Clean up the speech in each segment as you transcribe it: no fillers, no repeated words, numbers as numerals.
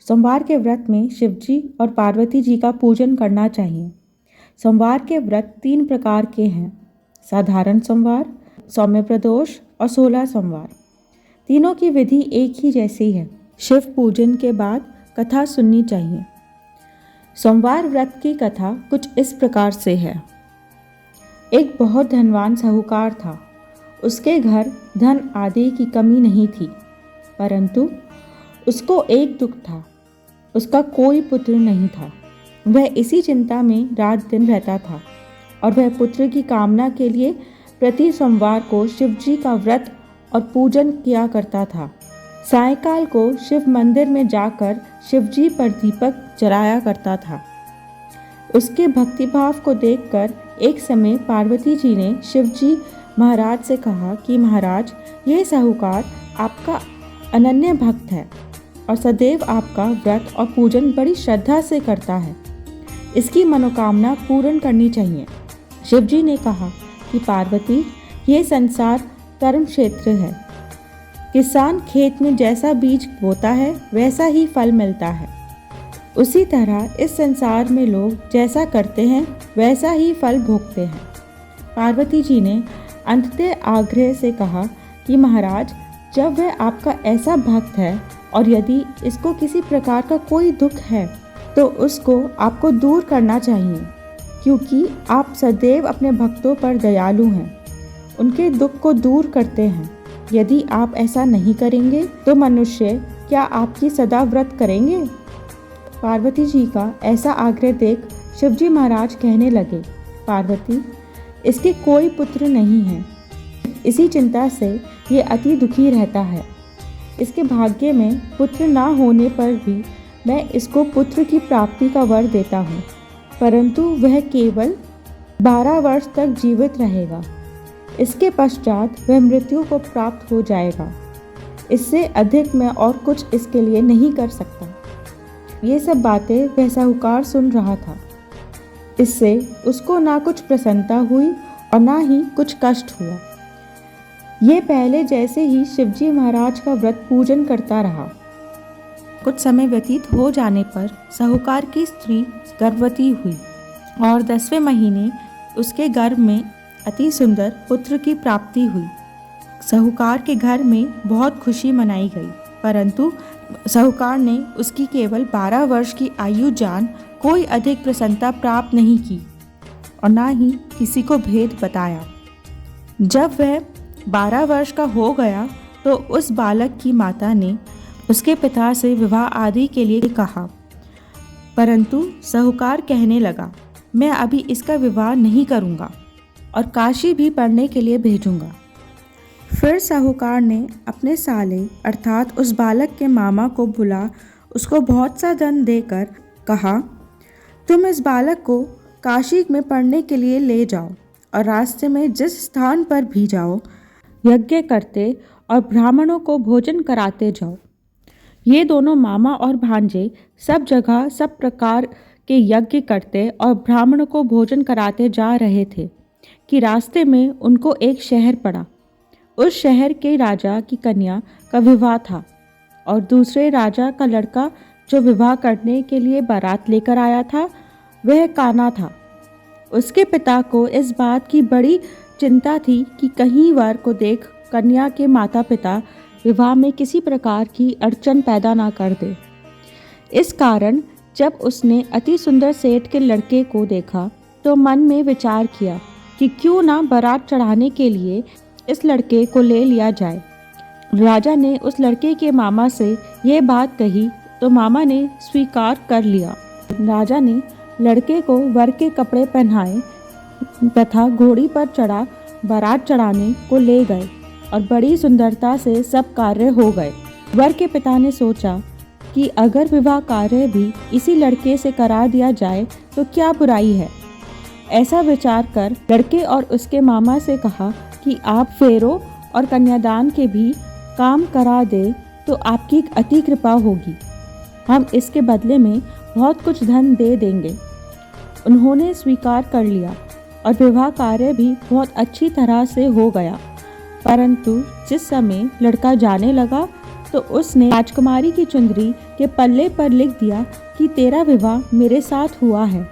सोमवार के व्रत में शिवजी और पार्वती जी का पूजन करना चाहिए। सोमवार के व्रत 3 प्रकार के हैं: साधारण सोमवार, सौम्य प्रदोष और 16 सोमवार। तीनों की विधि एक ही जैसी है। शिव पूजन के बाद कथा सुननी चाहिए। सोमवार व्रत की कथा कुछ इस प्रकार से है। एक बहुत धनवान साहूकार था। उसके घर धन आदि की कमी नहीं थी, परंतु उसको एक दुख था। उसका कोई पुत्र नहीं था। वह इसी चिंता में रात दिन रहता था और वह पुत्र की कामना के लिए प्रति सोमवार को शिवजी का व्रत और पूजन किया करता था। सायंकाल को शिव मंदिर में जाकर शिवजी पर दीपक जलाया करता था। उसके भक्तिभाव को देखकर एक समय पार्वती जी ने शिवजी महाराज से कहा कि महाराज, यह साहूकार आपका अनन्य भक्त है और सदैव आपका व्रत और पूजन बड़ी श्रद्धा से करता है। इसकी मनोकामना पूर्ण करनी चाहिए। शिवजी ने कहा कि पार्वती, ये संसार कर्म क्षेत्र है। किसान खेत में जैसा बीज बोता है वैसा ही फल मिलता है। उसी तरह इस संसार में लोग जैसा करते हैं वैसा ही फल भोगते हैं। पार्वती जी ने अंततः आग्रह से कहा कि महाराज, जब वह आपका ऐसा भक्त है और यदि इसको किसी प्रकार का कोई दुख है तो उसको आपको दूर करना चाहिए, क्योंकि आप सदैव अपने भक्तों पर दयालु हैं, उनके दुख को दूर करते हैं। यदि आप ऐसा नहीं करेंगे तो मनुष्य क्या आपकी सदा व्रत करेंगे? पार्वती जी का ऐसा आग्रह देख शिवजी महाराज कहने लगे, पार्वती, इसके कोई पुत्र नहीं है। इसी चिंता से ये अति दुखी रहता है। इसके भाग्य में पुत्र ना होने पर भी मैं इसको पुत्र की प्राप्ति का वर देता हूँ, परंतु वह केवल 12 वर्ष तक जीवित रहेगा। इसके पश्चात वह मृत्यु को प्राप्त हो जाएगा। इससे अधिक मैं और कुछ इसके लिए नहीं कर सकता। ये सब बातें वह साहूकार सुन रहा था। इससे उसको ना कुछ प्रसन्नता हुई और ना ही कुछ कष्ट हुआ। ये पहले जैसे ही शिवजी महाराज का व्रत पूजन करता रहा। कुछ समय व्यतीत हो जाने पर साहूकार की स्त्री गर्भवती हुई और 10वें महीने उसके गर्भ में अति सुंदर पुत्र की प्राप्ति हुई। साहूकार के घर में बहुत खुशी मनाई गई, परंतु साहूकार ने उसकी केवल 12 वर्ष की आयु जान कोई अधिक प्रसन्नता प्राप्त नहीं की और ना ही किसी को भेद बताया। जब वह 12 वर्ष का हो गया तो उस बालक की माता ने उसके पिता से विवाह आदि के लिए कहा, परंतु साहूकार कहने लगा, मैं अभी इसका विवाह नहीं करूँगा और काशी भी पढ़ने के लिए भेजूँगा। फिर साहूकार ने अपने साले अर्थात उस बालक के मामा को बुला उसको बहुत सा धन देकर कहा, तुम इस बालक को काशी में पढ़ने के लिए ले जाओ और रास्ते में जिस स्थान पर भी जाओ यज्ञ करते और ब्राह्मणों को भोजन कराते जाओ। ये दोनों मामा और भांजे सब जगह सब प्रकार के यज्ञ करते और ब्राह्मणों को भोजन कराते जा रहे थे कि रास्ते में उनको एक शहर पड़ा। उस शहर के राजा की कन्या का विवाह था और दूसरे राजा का लड़का जो विवाह करने के लिए बारात लेकर आया था वह काना था। उसके पिता को इस बात की बड़ी चिंता थी कि कहीं वर को देख कन्या के माता पिता विवाह में किसी प्रकार की अड़चन पैदा ना कर दे। इस कारण जब उसने अति सुंदर सेठ के लड़के को देखा तो मन में विचार किया कि क्यों ना बारात चढ़ाने के लिए इस लड़के को ले लिया जाए। राजा ने उस लड़के के मामा से ये बात कही तो मामा ने स्वीकार कर लिया। राजा ने लड़के को वर के कपड़े पहनाए तथा घोड़ी पर चढ़ा बारात चढ़ाने को ले गए और बड़ी सुंदरता से सब कार्य हो गए। वर के पिता ने सोचा कि अगर विवाह कार्य भी इसी लड़के से करा दिया जाए तो क्या बुराई है। ऐसा विचार कर लड़के और उसके मामा से कहा कि आप फेरों और कन्यादान के भी काम करा दे तो आपकी अति कृपा होगी। हम इसके बदले में बहुत कुछ धन दे देंगे। उन्होंने स्वीकार कर लिया और विवाह कार्य भी बहुत अच्छी तरह से हो गया। परंतु जिस समय लड़का जाने लगा तो उसने राजकुमारी की चुंदरी के पल्ले पर लिख दिया कि तेरा विवाह मेरे साथ हुआ है,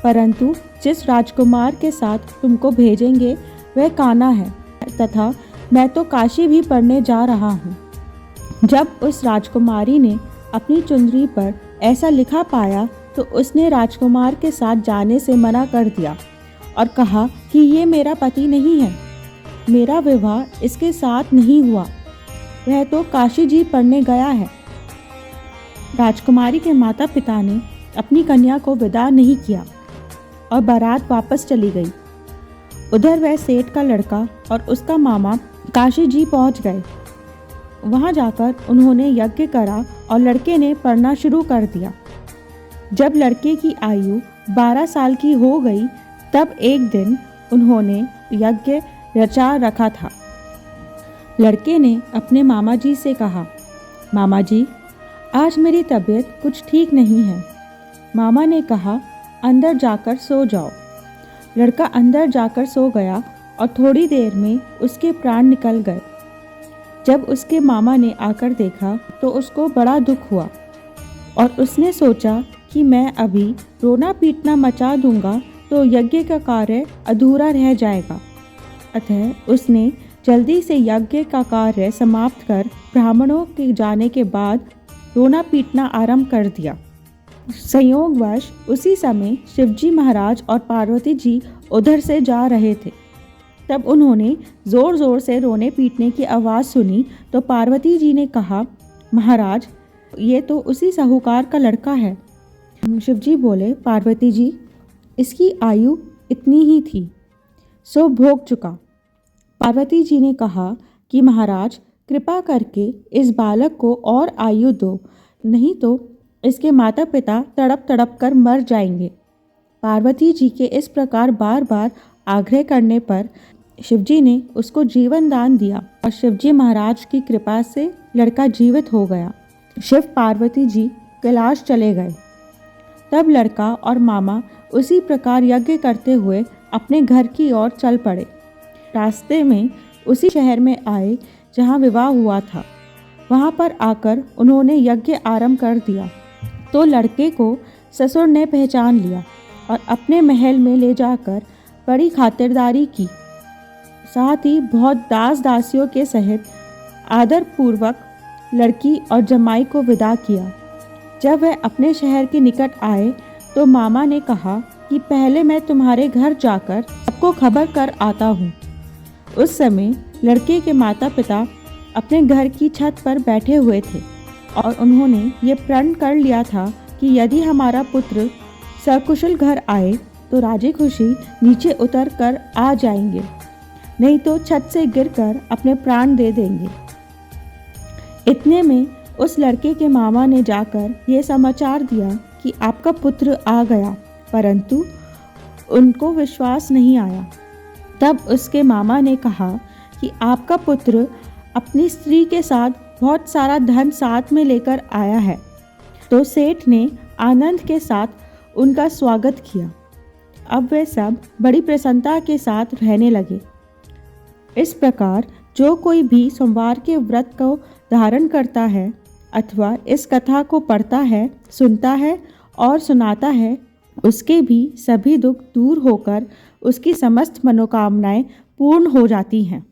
परंतु जिस राजकुमार के साथ तुमको भेजेंगे वह कान्हा है तथा मैं तो काशी भी पढ़ने जा रहा हूँ। जब उस राजकुमारी ने अपनी चुंदरी पर ऐसा लिखा पाया तो उसने राजकुमार के साथ जाने से मना कर दिया और कहा कि ये मेरा पति नहीं है, मेरा विवाह इसके साथ नहीं हुआ, वह तो काशी जी पढ़ने गया है। राजकुमारी के माता पिता ने अपनी कन्या को विदा नहीं किया और बारात वापस चली गई। उधर वह सेठ का लड़का और उसका मामा काशी जी पहुंच गए। वहां जाकर उन्होंने यज्ञ करा और लड़के ने पढ़ना शुरू कर दिया। जब लड़के की आयु 12 साल की हो गई तब एक दिन उन्होंने यज्ञ रचा रखा था। लड़के ने अपने मामा जी से कहा, मामा जी आज मेरी तबीयत कुछ ठीक नहीं है। मामा ने कहा, अंदर जाकर सो जाओ। लड़का अंदर जाकर सो गया और थोड़ी देर में उसके प्राण निकल गए। जब उसके मामा ने आकर देखा तो उसको बड़ा दुख हुआ और उसने सोचा कि मैं अभी रोना पीटना मचा दूंगा तो यज्ञ का कार्य अधूरा रह जाएगा। अतः उसने जल्दी से यज्ञ का कार्य समाप्त कर ब्राह्मणों के जाने के बाद रोना पीटना आरंभ कर दिया। संयोगवश उसी समय शिवजी महाराज और पार्वती जी उधर से जा रहे थे। तब उन्होंने ज़ोर ज़ोर से रोने पीटने की आवाज़ सुनी तो पार्वती जी ने कहा, महाराज ये तो उसी साहूकार का लड़का है। शिवजी बोले, पार्वती जी इसकी आयु इतनी ही थी, सो भोग चुका। पार्वती जी ने कहा कि महाराज कृपा करके इस बालक को और आयु दो, नहीं तो इसके माता पिता तड़प तड़प कर मर जाएंगे। पार्वती जी के इस प्रकार बार बार आग्रह करने पर शिवजी ने उसको जीवन दान दिया और शिवजी महाराज की कृपा से लड़का जीवित हो गया। शिव पार्वती जी कैलाश चले गए। तब लड़का और मामा उसी प्रकार यज्ञ करते हुए अपने घर की ओर चल पड़े। रास्ते में उसी शहर में आए जहाँ विवाह हुआ था। वहाँ पर आकर उन्होंने यज्ञ आरंभ कर दिया तो लड़के को ससुर ने पहचान लिया और अपने महल में ले जाकर बड़ी खातिरदारी की। साथ ही बहुत दास दासियों के सहित आदर पूर्वक लड़की और जमाई को विदा किया। जब वह अपने शहर के निकट आए तो मामा ने कहा कि पहले मैं तुम्हारे घर जाकर सबको खबर कर आता हूँ। उस समय लड़के के माता पिता अपने घर की छत पर बैठे हुए थे और उन्होंने ये प्रण कर लिया था कि यदि हमारा पुत्र सकुशल घर आए तो राजी खुशी नीचे उतर कर आ जाएंगे, नहीं तो छत से गिरकर अपने प्राण दे देंगे। इतने में उस लड़के के मामा ने जाकर ये समाचार दिया कि आपका पुत्र आ गया, परंतु उनको विश्वास नहीं आया। तब उसके मामा ने कहा कि आपका पुत्र अपनी स्त्री के साथ बहुत सारा धन साथ में लेकर आया है। तो सेठ ने आनंद के साथ उनका स्वागत किया। अब वे सब बड़ी प्रसन्नता के साथ रहने लगे। इस प्रकार जो कोई भी सोमवार के व्रत को धारण करता है अथवा इस कथा को पढ़ता है, सुनता है और सुनाता है, उसके भी सभी दुख दूर होकर उसकी समस्त मनोकामनाएं पूर्ण हो जाती हैं।